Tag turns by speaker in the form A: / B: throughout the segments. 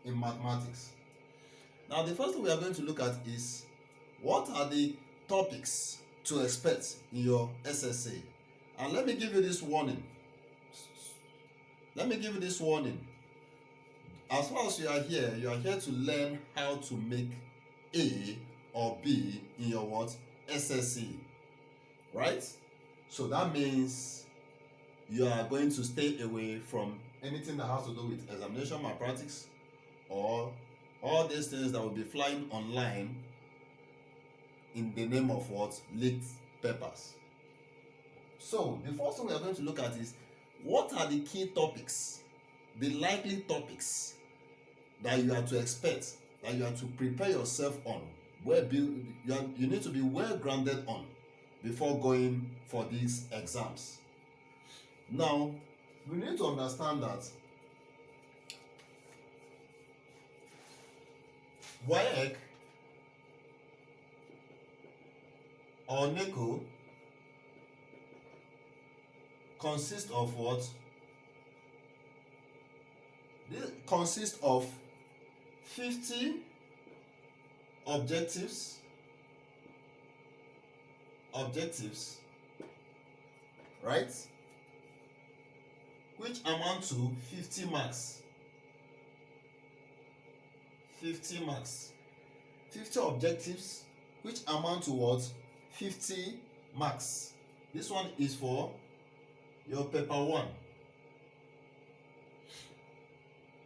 A: in mathematics. Now, the first thing we are going to look at is what are the topics to expect in your SSA. And let me give you this warning. As far as you are here to learn how to make A or B in your what? SSA. Right? So that means you are going to stay away from anything that has to do with examination malpractice or all these things that will be flying online in the name of what? Leaked papers. So the first thing we are going to look at is what are the key topics, the likely topics that you are to expect, that you are to prepare yourself on, where you need to be well grounded on before going for these exams. Now, we need to understand that WASSCE or NECO consists of what? This consists of 50 objectives, right? Which amount to 50 marks. 50 marks. 50 objectives which amount to what? 50 marks. This one is for your paper 1.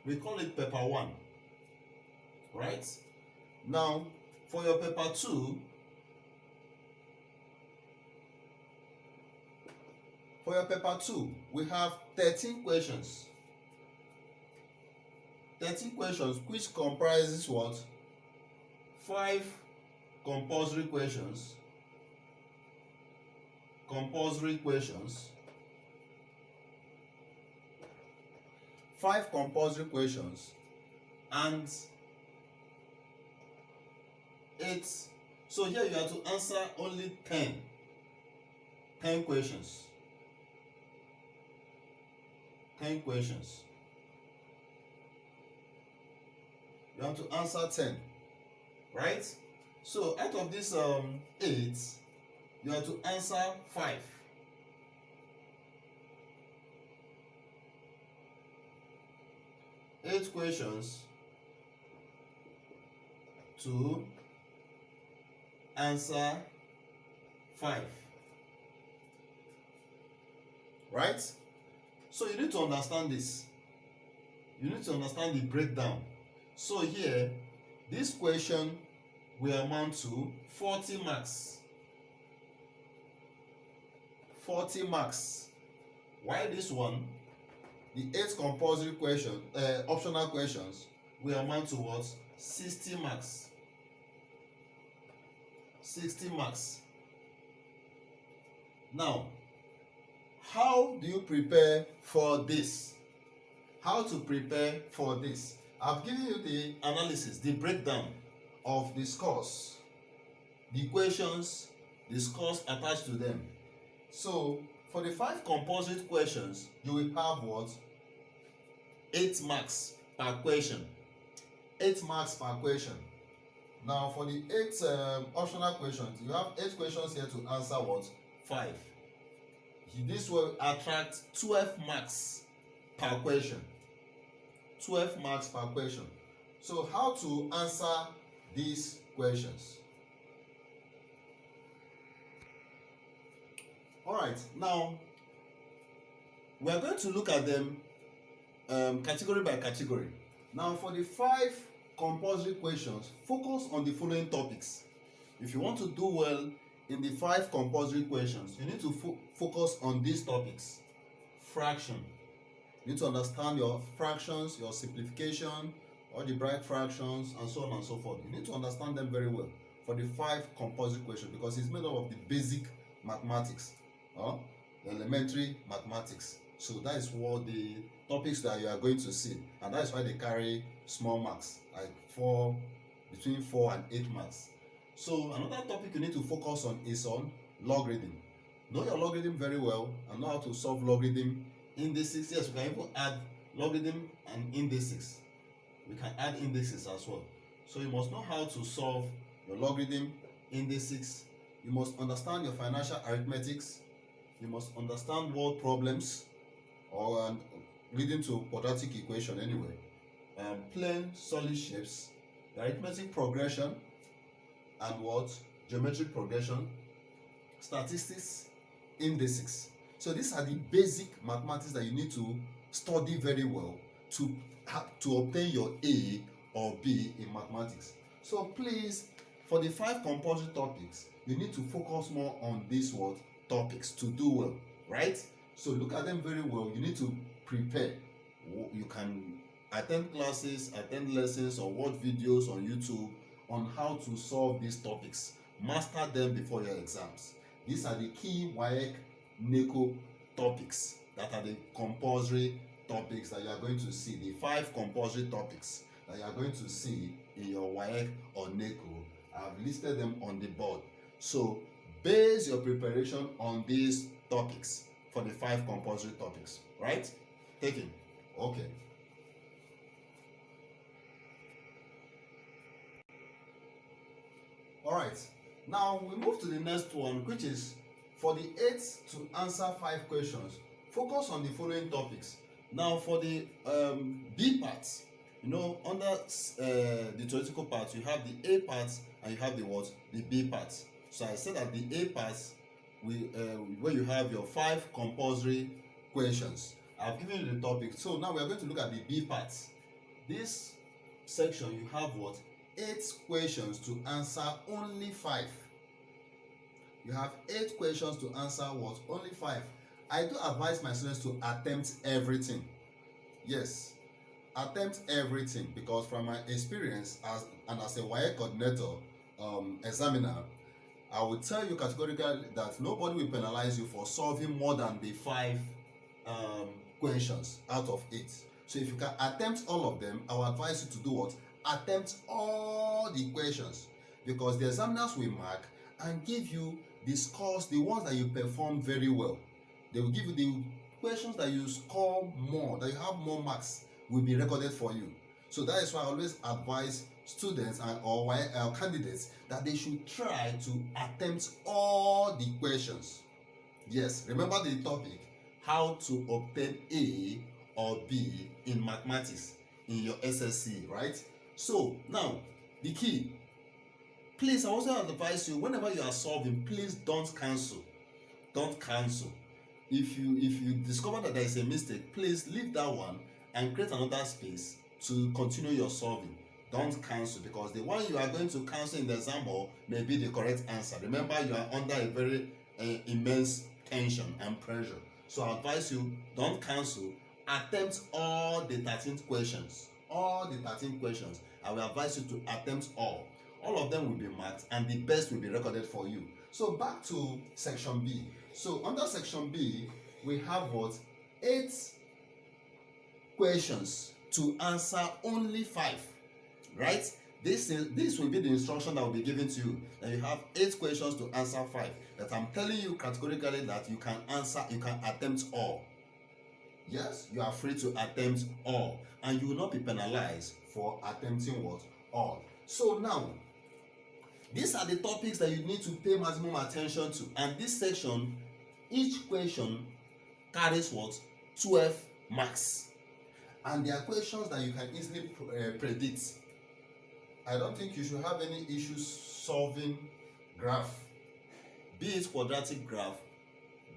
A: We call it paper 1. Right? Now, for your paper 2, we have 13 questions. 13 questions which comprises what? 5 compulsory questions. 5 compulsory questions and 8. So here you have to answer only 10 questions. 10 questions. You have to answer 10, right? So out of this 8, you have to answer 5. Eight questions to answer 5, right? So you need to understand this. You need to understand the breakdown. So here, this question will amount to 40 marks. 40 marks. While this one, the 8 compulsory questions, optional questions, will amount to what? 60 marks. 60 marks. Now, how do you prepare for this? How to prepare for this? I've given you the analysis, the breakdown of the scores, the questions, the scores attached to them. So, for the 5 compulsory questions, you will have what? 8 marks per question. 8 marks per question. Now, for the 8 optional questions, you have 8 questions here to answer what? 5. This will attract 12 marks per question. 12 marks per question. So, how to answer these questions? Alright, now we are going to look at them category by category. Now, for the 5 compulsory questions, focus on the following topics. If you want to do well in the 5 compulsory questions, you need to focus on these topics. Fraction. You need to understand your fractions, your simplification, algebraic fractions, and so on and so forth. You need to understand them very well for the 5 compulsory questions because it's made up of the basic mathematics, the elementary mathematics. So that is what the topics that you are going to see, and that is why they carry small marks, like between 4 and 8 marks. So another topic you need to focus on is on logarithm. Know your logarithm very well and know how to solve logarithm indices. Yes, you can even add logarithm and indices. we can add indices as well. So you must know how to solve your logarithm, indices. You must understand your financial arithmetics. You must understand word problems, or leading to quadratic equation anyway. Plane, solid shapes, arithmetic progression, and what? Geometric progression, statistics, indices. So these are the basic mathematics that you need to study very well to obtain your A or B in mathematics. So please, for the 5 compulsory topics, you need to focus more on these topics to do well, right? So look at them very well. You need to prepare. You can attend classes, attend lessons, or watch videos on YouTube on how to solve these topics. Master them before your exams. These are the key WASSCE NECO topics that are the compulsory topics that you are going to see. The 5 compulsory topics that you are going to see in your WASSCE or NECO. I've listed them on the board. So base your preparation on these topics for the 5 compulsory topics, right? Taken. Okay. All right. Now we move to the next one, which is for the 8 to answer 5 questions. Focus on the following topics. Now for the B part, under the theoretical part, you have the A part and you have the B part. So I said that the A part, where you have your 5 compulsory questions. I've given you the topic. So now we are going to look at the B part. This section, you have 8 questions to answer only 5. You have 8 questions to answer only 5. I do advise my students to attempt everything. Yes, attempt everything, because from my experience as a WASSCE coordinator, examiner, I will tell you categorically that nobody will penalize you for solving more than the 5 questions out of 8. So if you can attempt all of them, I will advise you to do what? Attempt all the questions, because the examiners will mark and give you the scores, the ones that you perform very well. They will give you the questions that you score more, that you have more marks, will be recorded for you. So that is why I always advise students or candidates that they should try to attempt all the questions. Yes, remember the topic, how to obtain A or B in mathematics in your SSC, right? So now the key, please, I also advise you, whenever you are solving, please don't cancel. If you discover that there is a mistake, please leave that one and create another space to continue your solving. Don't cancel, because the one you are going to cancel in the exam hall may be the correct answer. Remember, you are under a very immense tension and pressure. So I advise you, don't cancel. Attempt all the 13 questions. All the 13 questions. I will advise you to attempt all. All of them will be marked and the best will be recorded for you. So back to section B. So under section B, we have 8 questions to answer only 5. Right? This will be the instruction that will be given to you. That you have 8 questions to answer 5. That I'm telling you categorically that you can attempt all. Yes, you are free to attempt all, and you will not be penalized for attempting all. So now, these are the topics that you need to pay maximum attention to, and this section, each question carries 12 marks, and there are questions that you can easily predict. I don't think you should have any issues solving graph, be it quadratic graph,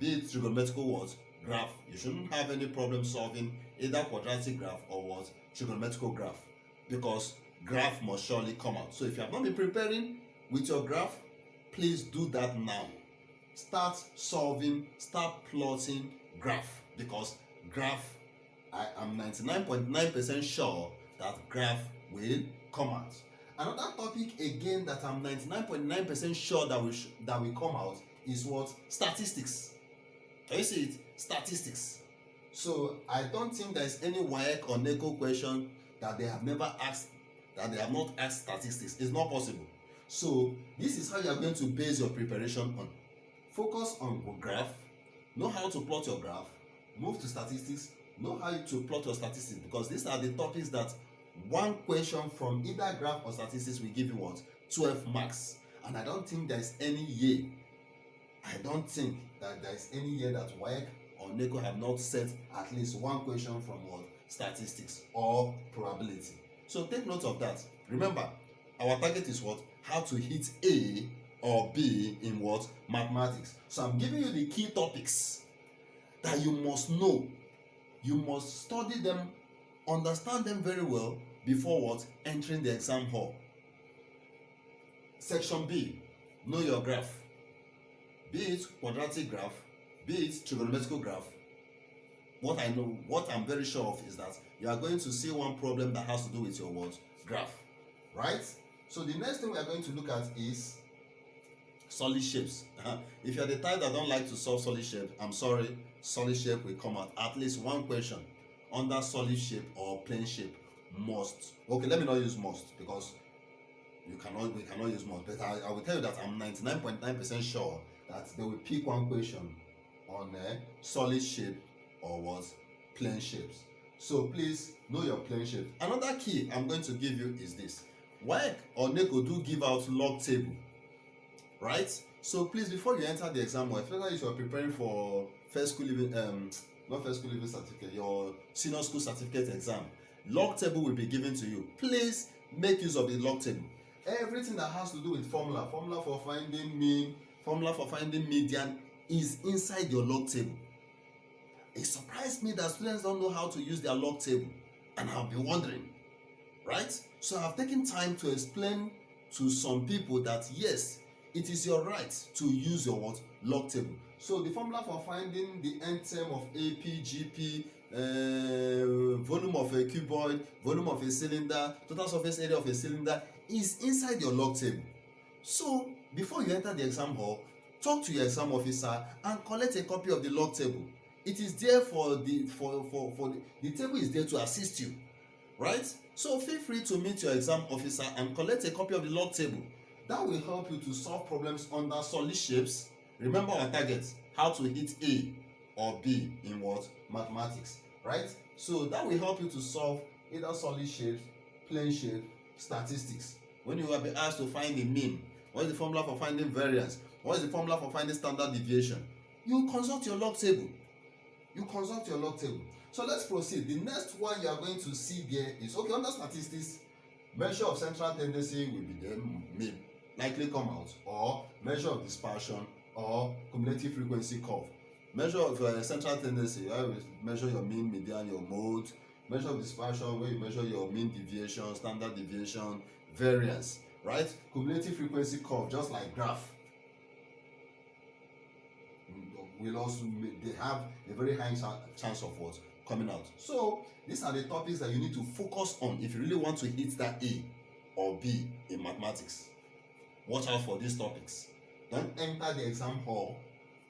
A: be it trigonometrical graph. You shouldn't have any problem solving either quadratic graph or trigonometrical graph, because graph must surely come out. So if you have not been preparing with your graph, please do that now. Start solving, start plotting graph, because graph, I am 99.9% sure that graph will come out. Another topic again that I'm 99.9% sure that will come out is statistics. Can you see it? Statistics. So I don't think there is any WASSCE or NECO question that they have never asked, that they have not asked statistics. It's not possible. So this is how you are going to base your preparation on. Focus on graph, know how to plot your graph, move to statistics, know how to plot your statistics, because these are the topics that one question from either graph or statistics will give you what? 12 marks. And I don't think there's any year, that WASSCE or NECO have not set at least one question from what? Statistics or probability. So take note of that. Remember, our target is what? How to hit A or B in what? Mathematics. So I'm giving you the key topics that you must know. You must study them, understand them very well before what? Entering the exam hall. Section B, know your graph. Be it quadratic graph, be it trigonometrical graph. What I'm very sure of is that you are going to see one problem that has to do with your what? Graph, right? So the next thing we are going to look at is solid shapes. If you are the type that don't like to solve solid shape, I'm sorry, solid shape will come out. At least one question under solid shape or plane shape must. Okay, let me not use must because we cannot use must. But I will tell you that I'm 99.9% sure that they will pick one question on solid shape or what? Plane shapes. So please know your plane shape. Another key I'm going to give you is this. WASSCE or NECO do give out log table, right? So please, before you enter the exam, or especially if you are preparing for your senior school certificate exam, log table will be given to you. Please make use of the log table. Everything that has to do with formula for finding mean, formula for finding median is inside your log table. It surprised me that students don't know how to use their log table, and I'll be wondering, right? So I've taken time to explain to some people that yes, it is your right to use your what? Log table. So the formula for finding the end term of AP, GP, volume of a cuboid, volume of a cylinder, total surface area of a cylinder is inside your log table. So before you enter the exam hall, talk to your exam officer and collect a copy of the log table. It is there the table is there to assist you, right? So feel free to meet your exam officer and collect a copy of the log table. That will help you to solve problems under solid shapes. Remember our target, how to hit A or B in what? Mathematics, right? So that will help you to solve either solid shapes, plane shape, statistics. When you will be asked to find the mean, what is the formula for finding variance, what is the formula for finding standard deviation, you consult your log table. So let's proceed. The next one you are going to see there is, okay, under statistics, measure of central tendency will be there, may likely come out, or measure of dispersion or cumulative frequency curve. Measure of central tendency, where you measure your mean, median, your mode. Measure of dispersion, where you measure your mean deviation, standard deviation, variance, right? Cumulative frequency curve, just like graph, they have a very high chance of what? Coming out. So these are the topics that you need to focus on if you really want to hit that A or B in mathematics. Watch out for these topics. Don't enter the exam hall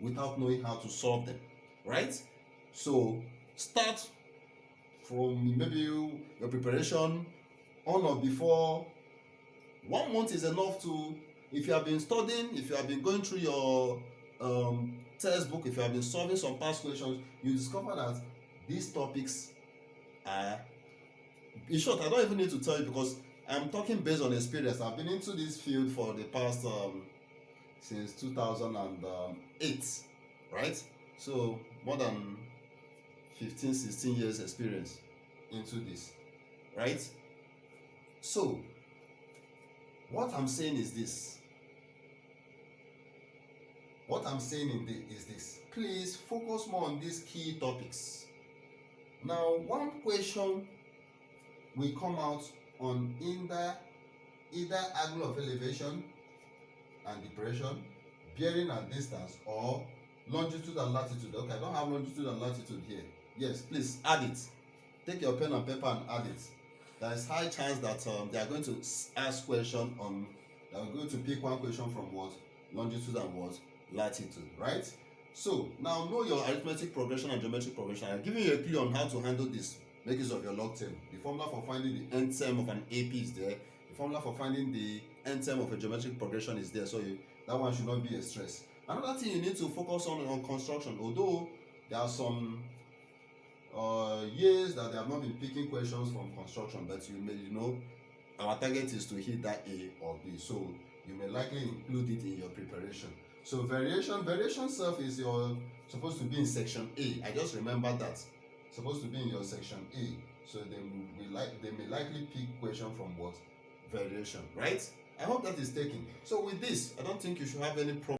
A: without knowing how to solve them, right? So start from maybe your preparation on or before. 1 month is enough to, if you have been studying, if you have been going through your textbook, if you have been solving some past questions, you discover that these topics are, in short, I don't even need to tell you because I'm talking based on experience. I've been into this field for the past since 2008, right? So more than 15-16 years experience into this, right? So what I'm saying is this. Please focus more on these key topics. Now, one question will come out on either angle of elevation and depression, bearing and distance, or longitude and latitude. Okay, I don't have longitude and latitude here. Yes, please add it. Take your pen and paper and add it. There is high chance that they are going to ask question on, they are going to pick one question from what? Longitude and what? Latitude, right? So now know your arithmetic progression and geometric progression. I'm giving you a clue on how to handle this. Make use of your log table. The formula for finding the end term of an AP is there. The formula for finding the end term of a geometric progression is there. So that one should not be a stress. Another thing you need to focus on construction, although there are some years that they have not been picking questions from construction, but our target is to hit that A or B, so you may likely include it in your preparation. So variation self is supposed to be in section A. I just remember that. Supposed to be in your section A. So they may likely pick question from what? Variation, right? I hope that is taken. So with this, I don't think you should have any problem.